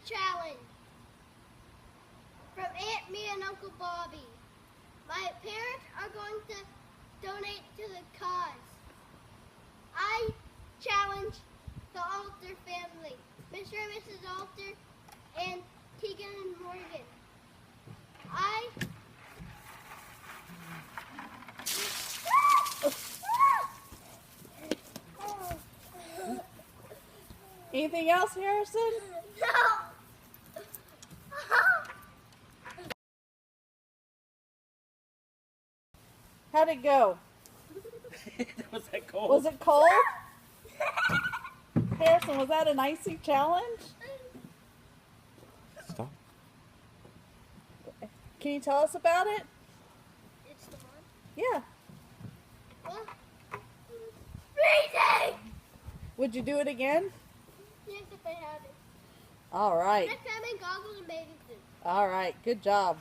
challenge from Aunt Mia and Uncle Bobby. My parents are going to donate to the cause. I challenge the Alter family, Mr. and Mrs. Alter, and Tegan and Morgan. Anything else, Harrison? No! How'd it go? Was that cold? Was it cold? Harrison, was that an icy challenge? Stop. Can you tell us about it? It's the one. Yeah. What? Freezing! Would you do it again? Yes, if I had it. All right. Next time in goggles and bathing suit. All right. Good job.